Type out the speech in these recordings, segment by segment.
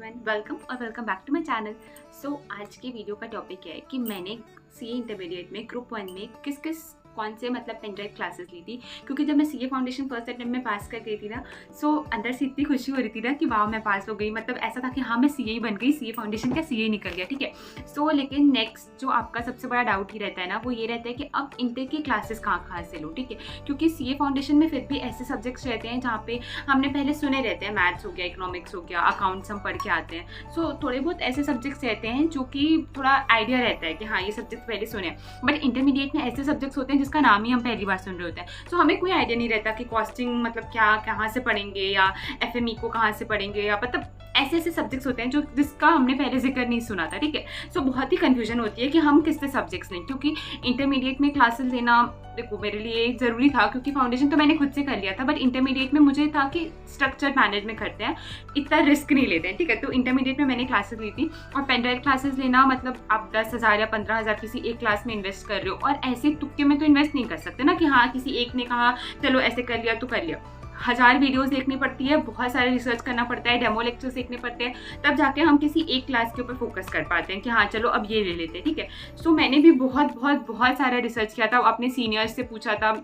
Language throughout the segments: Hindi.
Everyone, welcome back to my channel. So आज की वीडियो का टॉपिक है कि मैंने सीए इंटरमीडिएट में ग्रुप 1 में कौन से पेन ड्राइव क्लासेस ली थी। क्योंकि जब मैं सीए फाउंडेशन फर्स्ट अटेम्प्ट में पास कर गई थी ना, सो अंदर से इतनी खुशी हो रही थी ना कि वाह मैं पास हो गई। मतलब ऐसा था कि हाँ मैं सीए ही बन गई, सीए फाउंडेशन का सीए निकल गया, ठीक है। सो लेकिन नेक्स्ट जो आपका सबसे बड़ा डाउट ही रहता है ना, वो ये रहता है कि अब इंटर की क्लासेस कहाँ से लो, ठीक है। क्योंकि सीए फाउंडेशन में फिर भी ऐसे सब्जेक्ट्स रहते हैं जहाँ पे हमने पहले सुने रहते हैं, मैथ्स हो गया, इकोनॉमिक्स हो गया, अकाउंट्स हम पढ़ के आते हैं। सो थोड़े बहुत ऐसे सब्जेक्ट्स रहते हैं जो कि थोड़ा आइडिया रहता है कि हाँ ये सब्जेक्ट पहले सुने। बट इंटरमीडिएट में ऐसे सब्जेक्ट्स होते हैं जिसका नाम ही हम पहली बार सुन रहे होते हैं। सो हमें कोई आइडिया नहीं रहता कि कॉस्टिंग मतलब क्या, कहाँ से पढ़ेंगे, या एफएमई को कहाँ से पढ़ेंगे, या मतलब ऐसे सब्जेक्ट्स होते हैं जो जिसका हमने पहले जिक्र नहीं सुना था, ठीक है। सो बहुत ही कंफ्यूजन होती है कि हम किस से सब्जेक्ट्स लें। क्योंकि इंटरमीडिएट में क्लासेस लेना देखो मेरे लिए ज़रूरी था, क्योंकि फाउंडेशन तो मैंने खुद से कर लिया था। बट इंटरमीडिएट में मुझे था कि स्ट्रक्चर मैनेज में करते हैं, इतना रिस्क नहीं लेते हैं, ठीक है। तो इंटरमीडिएट में मैंने क्लासेस ली थी। और पेन ड्राइव क्लासेस लेना मतलब आप 10,000 या 15,000 किसी एक क्लास में इन्वेस्ट कर रहे हो, और ऐसे तुक्के में तो इन्वेस्ट नहीं कर सकते ना कि हाँ किसी एक ने कहा चलो ऐसे कर लिया तो कर लिया। 1000 वीडियोस देखनी पड़ती है, बहुत सारे रिसर्च करना पड़ता है, डेमो लेक्चर्स देखने पड़ते हैं, तब जाके हम किसी एक क्लास के ऊपर फोकस कर पाते हैं कि हाँ चलो अब ये ले लेते हैं, ठीक है। सो मैंने भी बहुत सारा रिसर्च किया था, अपने सीनियर्स से पूछा था,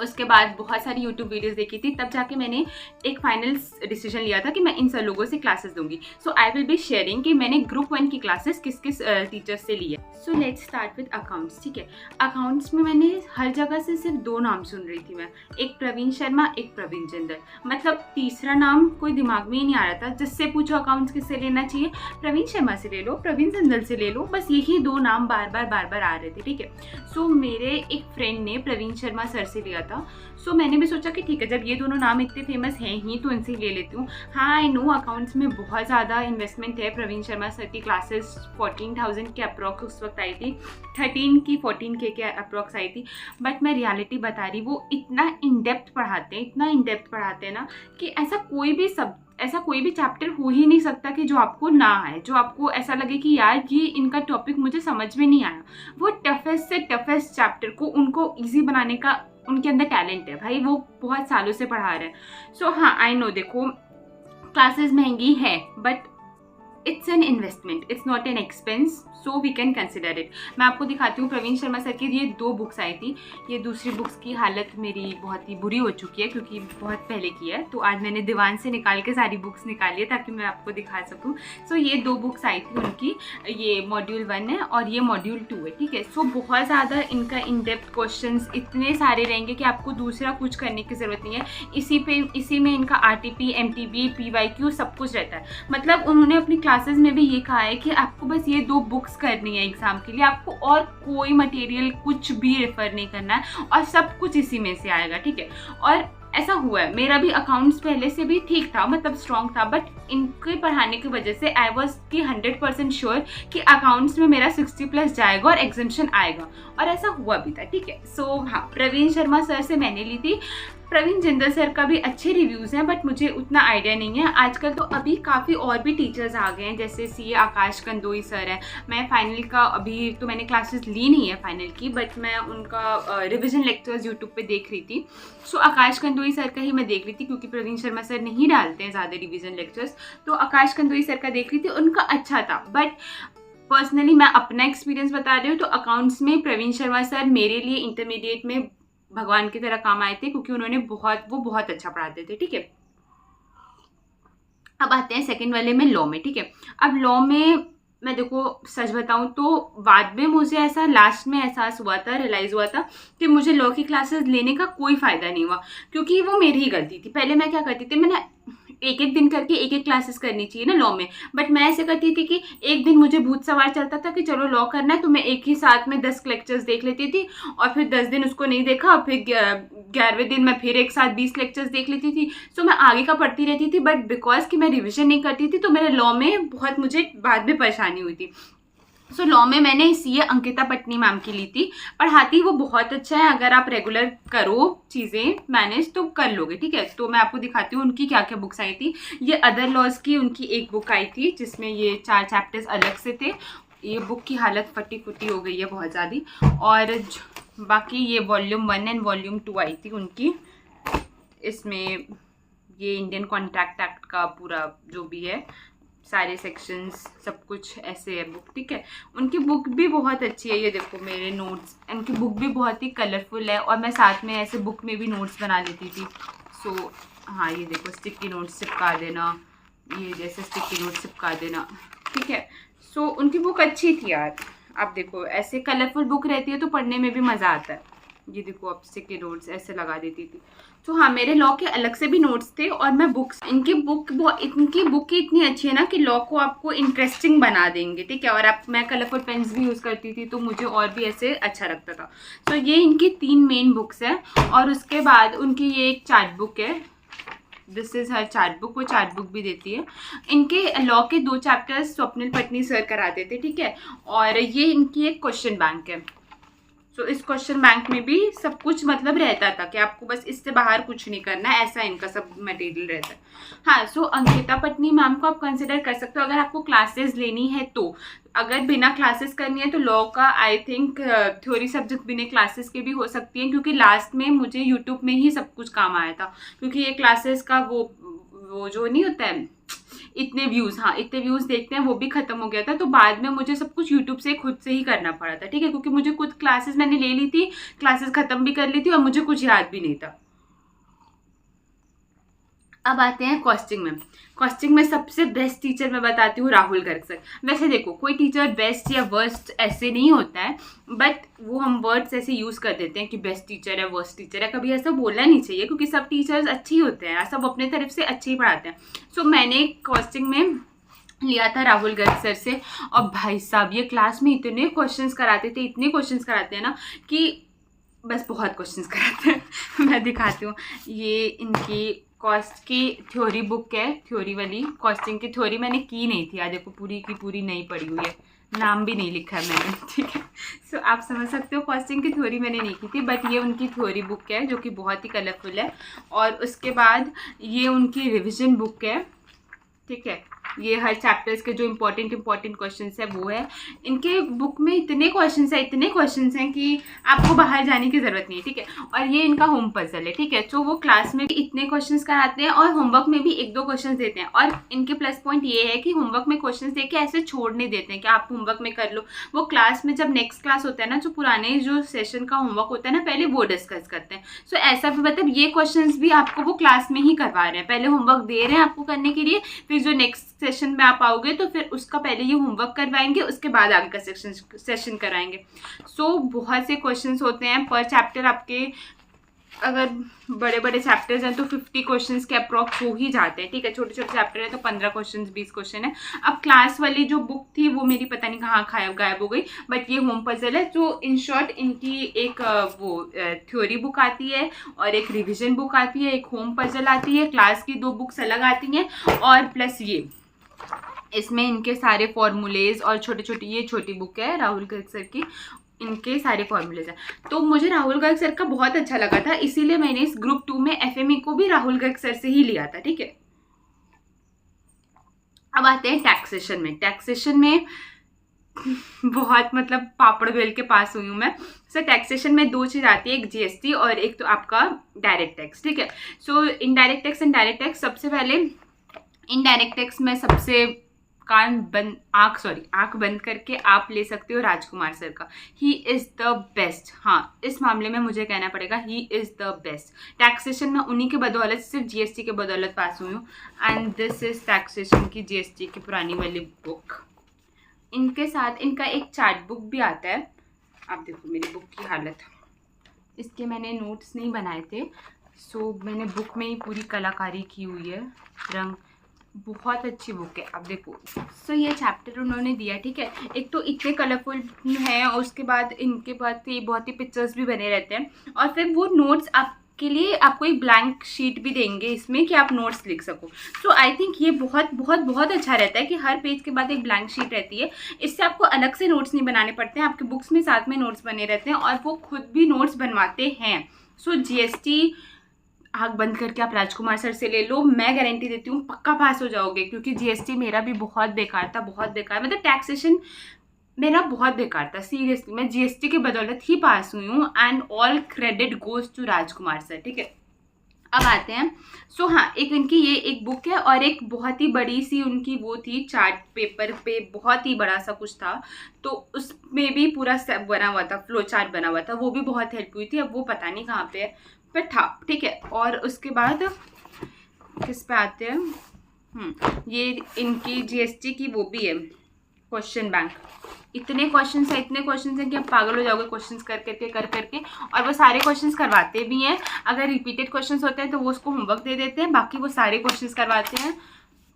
उसके बाद बहुत सारी यूट्यूब वीडियोस देखी थी, तब जाके मैंने एक फाइनल डिसीजन लिया था कि मैं इन सब लोगों से क्लासेस दूंगी। सो आई विल बी शेयरिंग कि मैंने ग्रुप 1 की क्लासेस किस टीचर्स से ली है। So let's start with accounts, ठीक है। अकाउंट्स में मैंने हर जगह से सिर्फ 2 नाम सुन रही थी मैं, एक प्रवीण शर्मा, एक प्रवीण जिंदल। मतलब तीसरा नाम कोई दिमाग में ही नहीं आ रहा था। जिससे पूछो अकाउंट्स किससे लेना चाहिए, प्रवीण शर्मा से ले लो, प्रवीण जिंदल से ले लो, बस यही 2 नाम बार बार आ रहे थे, ठीक है। सो मेरे एक फ्रेंड ने प्रवीण शर्मा सर से लिया था। सो मैंने भी सोचा कि ठीक है, जब ये दोनों नाम इतने फेमस हैं ही तो इनसे ले लेती हूँ। हाँ आई नो अकाउंट्स में बहुत ज़्यादा इन्वेस्टमेंट है। प्रवीण शर्मा सर की क्लासेस 14,000 के अप्रॉक्स उस वक्त आई थी, 13 की 14K के अप्रॉक्स आई थी। बट मैं रियलिटी बता रही, वो इतना इन डेप्थ पढ़ाते हैं ना कि ऐसा कोई भी चैप्टर हो ही नहीं सकता कि जो आपको ना आए, जो आपको ऐसा लगे कि यार ये इनका टॉपिक मुझे समझ में नहीं आया। वो टफेस्ट से टफेस्ट चैप्टर को उनको ईजी बनाने का उनके अंदर टैलेंट है भाई, वो बहुत सालों से पढ़ा रहे हैं। सो हाँ आई नो, देखो क्लासेस महंगी है but it's an investment, it's not an expense, so we can consider it. मैं आपको दिखाती हूँ प्रवीण शर्मा सर की ये 2 बुक्स आई थी। ये दूसरी बुक्स की हालत मेरी बहुत ही बुरी हो चुकी है क्योंकि बहुत पहले की है, तो आज मैंने दीवान से निकाल के सारी बुक्स निकाली है ताकि मैं आपको दिखा सकूँ। सो ये 2 बुक्स आई थी उनकी, ये मॉड्यूल 1 है और ये मॉड्यूल 2 है, ठीक है। सो बहुत ज़्यादा इनका इन डेप्थ क्वेश्चंस इतने सारे रहेंगे कि आपको दूसरा कुछ करने की ज़रूरत नहीं है। इसी में इनका RTP, MTB, PYQ सब कुछ रहता है। मतलब उन्होंने अपनी क्लासेस में भी ये कहा है कि आपको बस ये 2 बुक्स करनी है एग्जाम के लिए, आपको और कोई मटेरियल कुछ भी रेफर नहीं करना है और सब कुछ इसी में से आएगा, ठीक है। और ऐसा हुआ है, मेरा भी अकाउंट्स पहले से भी ठीक था, मतलब स्ट्रॉन्ग था, बट इनके पढ़ाने की वजह से आई वॉज की 100% श्योर कि अकाउंट्स में मेरा 60+ जाएगा और एग्जामिशन आएगा, और ऐसा हुआ भी था, ठीक है। सो हाँ, प्रवीण शर्मा सर से मैंने ली थी। प्रवीण जिंदल सर का भी अच्छे रिव्यूज़ हैं बट मुझे उतना आइडिया नहीं है। आजकल तो अभी काफ़ी और भी टीचर्स आ गए हैं, जैसे सीए आकाश कंदोई सर है। मैं फाइनल का अभी तो मैंने क्लासेस ली नहीं है फाइनल की, बट मैं उनका रिवीजन लेक्चर्स यूट्यूब पे देख रही थी। सो आकाश कंदोई सर का ही मैं देख रही थी क्योंकि प्रवीण शर्मा सर नहीं डालते हैं ज़्यादा रिविजन लेक्चर्स, तो आकाश कंदोई सर का देख रही थी, उनका अच्छा था। बट पर्सनली मैं अपना एक्सपीरियंस बता रही हूँ, तो अकाउंट्स में प्रवीण शर्मा सर मेरे लिए इंटरमीडिएट में भगवान की तरह काम आए थे, क्योंकि उन्होंने वो बहुत अच्छा पढ़ाते थे, ठीक है। अब आते हैं सेकंड वाले में, लॉ में, ठीक है। अब लॉ में मैं देखो सच बताऊं तो बाद में मुझे ऐसा लास्ट में एहसास हुआ था, रियलाइज़ हुआ था कि मुझे लॉ की क्लासेस लेने का कोई फ़ायदा नहीं हुआ, क्योंकि वो मेरी ही गलती थी। पहले मैं क्या करती थी, मैंने एक दिन करके एक क्लासेस करनी चाहिए ना लॉ में, बट मैं ऐसे करती थी कि एक दिन मुझे भूत सवार चलता था कि चलो लॉ करना है, तो मैं एक ही साथ में 10 लेक्चर्स देख लेती थी, और फिर 10 दिन उसको नहीं देखा, और फिर 11वें दिन मैं फिर एक साथ 20 लेक्चर्स देख लेती थी। सो मैं आगे का पढ़ती रहती थी, बट बिकॉज कि मैं रिविजन नहीं करती थी तो मेरे लॉ में बहुत मुझे बाद में परेशानी हुई थी। सो लॉ में मैंने सीए अंकिता पटनी मैम की ली थी। पढ़ाती वो बहुत अच्छा है, अगर आप रेगुलर करो चीज़ें मैनेज तो कर लोगे, ठीक है। तो मैं आपको दिखाती हूँ उनकी क्या क्या बुक्स आई थी। ये अदर लॉज की उनकी एक बुक आई थी जिसमें ये 4 चैप्टर्स अलग से थे। ये बुक की हालत फटी फुटी हो गई है बहुत ज़्यादा। और बाकी ये वॉल्यूम 1 एंड वॉल्यूम 2 आई थी उनकी। इसमें ये इंडियन कॉन्ट्रैक्ट एक्ट का पूरा जो भी है सारे सेक्शंस सब कुछ ऐसे है बुक, ठीक है। उनकी बुक भी बहुत अच्छी है, ये देखो मेरे नोट्स, उनकी बुक भी बहुत ही कलरफुल है और मैं साथ में ऐसे बुक में भी नोट्स बना लेती थी। सो हाँ, ये देखो स्टिकी नोट्स चिपका देना, ये जैसे स्टिकी नोट्स चिपका देना, ठीक है। सो उनकी बुक अच्छी थी यार। आप देखो ऐसे कलरफुल बुक रहती है तो पढ़ने में भी मज़ा आता है। ये देखो अब स्टिकी नोट्स ऐसे लगा देती थी। तो हाँ, मेरे लॉ के अलग से भी नोट्स थे और मैं बुक्स, इनकी बुक ही इतनी अच्छी है ना कि लॉ को आपको इंटरेस्टिंग बना देंगे, ठीक है। और मैं कलरफुल पेन्स भी यूज़ करती थी तो मुझे और भी ऐसे अच्छा लगता था। तो ये इनकी 3 मेन बुक्स है और उसके बाद उनकी ये एक चार्ट बुक है, this is her chart book, वो चार्ट बुक भी देती है। इनके लॉ के 2 चैप्टर्स स्वप्निल पटनी सर कराते थे, ठीक है। और ये इनकी एक क्वेश्चन बैंक है। तो इस क्वेश्चन बैंक में भी सब कुछ मतलब रहता था कि आपको बस इससे बाहर कुछ नहीं करना है, ऐसा इनका सब मटेरियल रहता है। हाँ, सो अंकिता पटनी मैम को आप कंसिडर कर सकते हो अगर आपको क्लासेस लेनी है तो। अगर बिना क्लासेस करनी है तो लॉ का आई थिंक थ्योरी सब्जेक्ट बिना क्लासेस के भी हो सकती है, क्योंकि लास्ट में मुझे यूट्यूब में ही सब कुछ काम आया था। क्योंकि ये क्लासेस का वो जो नहीं होता है इतने व्यूज़, हाँ इतने व्यूज़ देखते हैं, वो भी ख़त्म हो गया था। तो बाद में मुझे सब कुछ यूट्यूब से खुद से ही करना पड़ा था, ठीक है। क्योंकि मुझे कुछ क्लासेस मैंने ले ली थी, क्लासेस ख़त्म भी कर ली थी और मुझे कुछ याद भी नहीं था। अब आते हैं कॉस्टिंग में। कॉस्टिंग में सबसे बेस्ट टीचर मैं बताती हूँ राहुल गर्ग सर। वैसे देखो कोई टीचर बेस्ट या वर्स्ट ऐसे नहीं होता है, बट वो हम वर्ड्स ऐसे यूज़ कर देते हैं कि बेस्ट टीचर है, वर्स्ट टीचर है। कभी ऐसा बोलना नहीं चाहिए क्योंकि सब टीचर्स अच्छे ही होते हैं, सब अपने तरफ से अच्छे ही पढ़ाते हैं। सो मैंने कॉस्टिंग में लिया था राहुल गर्ग सर से और भाई साहब ये क्लास में इतने क्वेश्चंस कराते थे, इतने क्वेश्चंस कराते हैं ना कि बस बहुत क्वेश्चंस कराते हैं। मैं दिखाती हूँ, ये इनकी कॉस्ट की थ्योरी बुक है, थ्योरी वाली कॉस्टिंग की थ्योरी मैंने की नहीं थी, आज देखो पूरी की पूरी नहीं पढ़ी हुई है, नाम भी नहीं लिखा है मैंने, ठीक है। सो आप समझ सकते हो कॉस्टिंग की थ्योरी मैंने नहीं की थी, बट ये उनकी थ्योरी बुक है जो कि बहुत ही कलरफुल है। और उसके बाद ये उनकी रिविज़न बुक है, ठीक है। ये हर चैप्टर्स के जो इम्पोर्टेंट क्वेश्चंस है वो है। इनके बुक में इतने क्वेश्चंस हैं कि आपको बाहर जाने की ज़रूरत नहीं है, ठीक है। और ये इनका होम पजल है, ठीक है। तो वो क्लास में भी इतने क्वेश्चंस कराते हैं और होमवर्क में भी 1-2 क्वेश्चंस देते हैं। और इनके प्लस पॉइंट ये है कि होमवर्क में क्वेश्चंस दे के ऐसे छोड़ नहीं देते हैं कि आप होमवर्क में कर लो। वो क्लास में जब नेक्स्ट क्लास होता है ना, जो पुराने जो सेशन का होमवर्क होता है ना, पहले वो डिस्कस करते हैं। सो ऐसा भी मतलब ये क्वेश्चंस भी आपको वो क्लास में ही करवा रहे हैं, पहले होमवर्क दे रहे हैं आपको करने के लिए, फिर जो नेक्स्ट सेशन में आप आओगे तो फिर उसका पहले ये होमवर्क करवाएंगे, उसके बाद आगे का सेशन कराएंगे। सो बहुत से क्वेश्चंस होते हैं पर चैप्टर। आपके अगर बड़े बड़े चैप्टर्स हैं तो 50 क्वेश्चंस के अप्रॉक्स हो ही जाते हैं, ठीक है। छोटे छोटे चैप्टर है तो 15 क्वेश्चन 20 क्वेश्चन है। अब क्लास वाली जो बुक थी वो मेरी पता नहीं कहाँ गायब हो गई, बट ये होम पजल है। तो इन शॉर्ट इनकी एक वो थ्योरी बुक आती है और एक रिविजन बुक आती है, एक होम पजल आती है, क्लास की 2 बुक्स अलग आती हैं और प्लस ये इसमें इनके सारे फॉर्मूलेज और ये छोटी बुक है राहुल गर्ग सर की, इनके सारे फॉर्मूलेज हैं। तो मुझे राहुल गर्ग सर का बहुत अच्छा लगा था, इसीलिए मैंने इस ग्रुप 2 में FME को भी राहुल गर्ग सर से ही लिया था, ठीक है। अब आते हैं टैक्सेशन में बहुत मतलब पापड़ बेल के पास हुई हूँ मैं। सो टैक्सेशन में 2 चीज़ आती है, एक GST और एक तो आपका डायरेक्ट टैक्स, ठीक है। सो indirect tax and direct tax. सबसे पहले इनडायरेक्ट टैक्स में सबसे आंख बंद करके आप ले सकते हो राजकुमार सर का। He is the best. हाँ, इस मामले में मुझे कहना पड़ेगा he is the best. Taxation में उन्हीं के बदौलत, सिर्फ GST के बदौलत पास हुई हूँ। एंड दिस इज टैक्सेशन की GST की पुरानी वाली बुक। इनके साथ इनका एक चार्ट बुक भी आता है। आप देखो मेरी बुक की हालत, इसके मैंने नोट्स नहीं बनाए थे, सो मैंने बुक में ही पूरी कलाकारी की हुई है, रंग बहुत अच्छी बुक है। अब देखो सो ये चैप्टर उन्होंने दिया, ठीक है। एक तो इतने कलरफुल है और उसके बाद इनके बाद ये बहुत ही पिक्चर्स भी बने रहते हैं और फिर वो नोट्स आपके लिए आपको एक ब्लैंक शीट भी देंगे इसमें कि आप नोट्स लिख सको। सो आई थिंक ये बहुत बहुत बहुत अच्छा रहता है कि हर पेज के बाद एक ब्लैंक शीट रहती है। इससे आपको अलग से नोट्स नहीं बनाने पड़ते हैं, आपके बुक्स में साथ में नोट्स बने रहते हैं और वो खुद भी नोट्स बनवाते हैं। सो GST आँख बंद करके आप राजकुमार सर से ले लो, मैं गारंटी देती हूँ पक्का पास हो जाओगे। क्योंकि GST मेरा भी बहुत बेकार था, बहुत बेकार, मतलब टैक्सेशन मेरा बहुत बेकार था सीरियसली। मैं GST के बदौलत ही पास हुई हूँ and all credit goes to Rajkumar sir, ठीक है। अब आते हैं। सो हाँ, एक इनकी ये एक बुक है और एक बहुत ही बड़ी सी उनकी वो थी, चार्ट पेपर पे बहुत ही बड़ा सा कुछ था, तो उसमें भी पूरा स्टेप बना हुआ था, फ्लो चार्ट बना हुआ था, वो भी बहुत हेल्प हुई थी। अब वो पता नहीं कहाँ पे है पर था, ठीक है। और उसके बाद किस पे आते हैं, ये इनकी जीएसटी की वो भी है, क्वेश्चन बैंक। इतने क्वेश्चंस हैं कि आप पागल हो जाओगे क्वेश्चंस कर करके। और वो सारे क्वेश्चंस करवाते भी हैं, अगर रिपीटेड क्वेश्चंस होते हैं तो वो उसको होमवर्क दे देते हैं, बाकी वो सारे क्वेश्चंस करवाते हैं।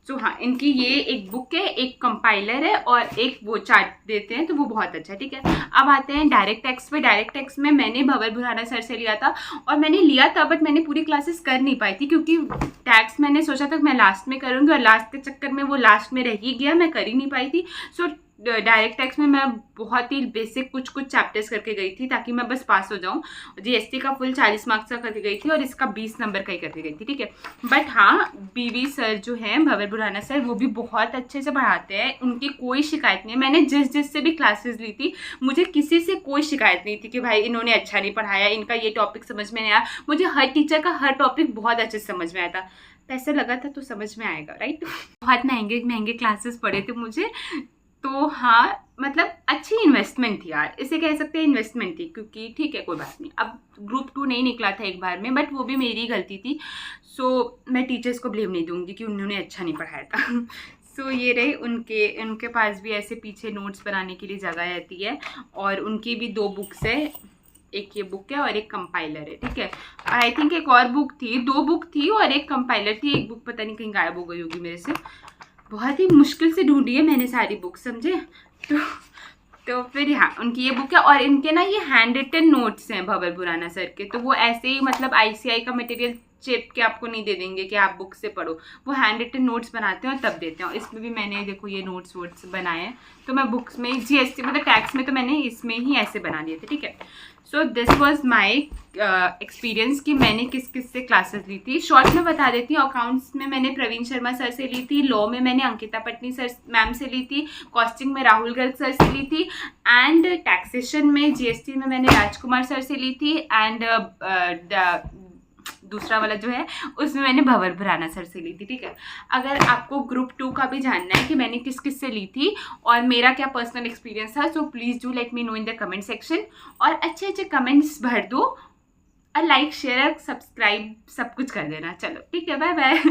सो हाँ, इनकी ये एक बुक है, एक कंपाइलर है और एक वो चार्ट देते हैं, तो वो बहुत अच्छा है, ठीक है। अब आते हैं डायरेक्ट टेक्स्ट पे। डायरेक्ट टेक्स्ट में मैंने भंवर भुराना सर से लिया था, और मैंने लिया था बट मैंने पूरी क्लासेस कर नहीं पाई थी, क्योंकि टैक्स मैंने सोचा था कि मैं लास्ट में करूँगी और लास्ट के चक्कर में वो लास्ट में रह ही गया, मैं कर ही नहीं पाई थी। सो डायरेक्ट टैक्स में मैं बहुत ही बेसिक कुछ चैप्टर्स करके गई थी ताकि मैं बस पास हो जाऊँ। जीएसटी का फुल 40 मार्क्स का करके गई थी और इसका 20 नंबर का ही करके गई थी, ठीक है। बट हाँ, बीवी सर जो हैं, भंवर भुराना सर, वो भी बहुत अच्छे से पढ़ाते हैं, उनकी कोई शिकायत नहीं है। मैंने जिससे भी क्लासेस ली थी, मुझे किसी से कोई शिकायत नहीं थी कि भाई इन्होंने अच्छा नहीं पढ़ाया, इनका ये टॉपिक समझ में नहीं आया। मुझे हर टीचर का हर टॉपिक बहुत अच्छे से समझ में आया था। पैसे लगा था तो समझ में आएगा, राइट। बहुत महंगे क्लासेस पढ़े थे मुझे, तो हाँ, मतलब अच्छी इन्वेस्टमेंट थी यार, इसे कह सकते हैं इन्वेस्टमेंट थी, क्योंकि ठीक है कोई बात नहीं। अब ग्रुप 2 नहीं निकला था एक बार में, बट वो भी मेरी गलती थी। सो मैं टीचर्स को ब्लेम नहीं दूंगी कि उन्होंने अच्छा नहीं पढ़ाया था। सो ये रहे उनके पास भी ऐसे पीछे नोट्स बनाने के लिए जगह रहती है, और उनकी भी 2 बुक्स है, एक ये बुक है और एक कंपाइलर है, ठीक है। आई थिंक एक और बुक थी, 2 बुक थी और एक कंपाइलर थी। एक बुक पता नहीं कहीं गायब हो गई होगी मेरे से, बहुत ही मुश्किल से ढूंढी है मैंने सारी बुक, समझे। तो फिर यहाँ उनकी ये बुक है, और इनके ना ये हैंड रिटन नोट्स हैं भंवर भुराना सर के, तो वो ऐसे ही मतलब आईसीआई का मटेरियल चिप के आपको नहीं दे देंगे कि आप बुक से पढ़ो, वो हैंड रिटन नोट्स बनाते हैं और तब देते हैं। और इसमें भी मैंने देखो ये नोट्स वोट्स बनाए हैं, तो मैं बुक्स में जीएसटी मतलब टैक्स में तो मैंने इसमें ही ऐसे बना दिए थे, ठीक है। So this was my experience कि मैंने किस से क्लासेस ली थी। शॉर्ट में बता देती हूँ, अकाउंट्स में मैंने प्रवीण शर्मा सर से ली थी, लॉ में मैंने अंकिता पटनी सर मैम से ली थी, कॉस्टिंग में राहुल गर्ग सर से ली थी, एंड टैक्सेशन में जीएसटी में मैंने राजकुमार सर से ली थी, एंड दूसरा वाला जो है उसमें मैंने भंवर भुराना सर से ली थी, ठीक है। अगर आपको ग्रुप 2 का भी जानना है कि मैंने किस से ली थी और मेरा क्या पर्सनल एक्सपीरियंस था, so please do let me know in the comment section, और अच्छे कमेंट्स भर दो, और लाइक शेयर सब्सक्राइब सब कुछ कर देना। चलो ठीक है, बाय बाय।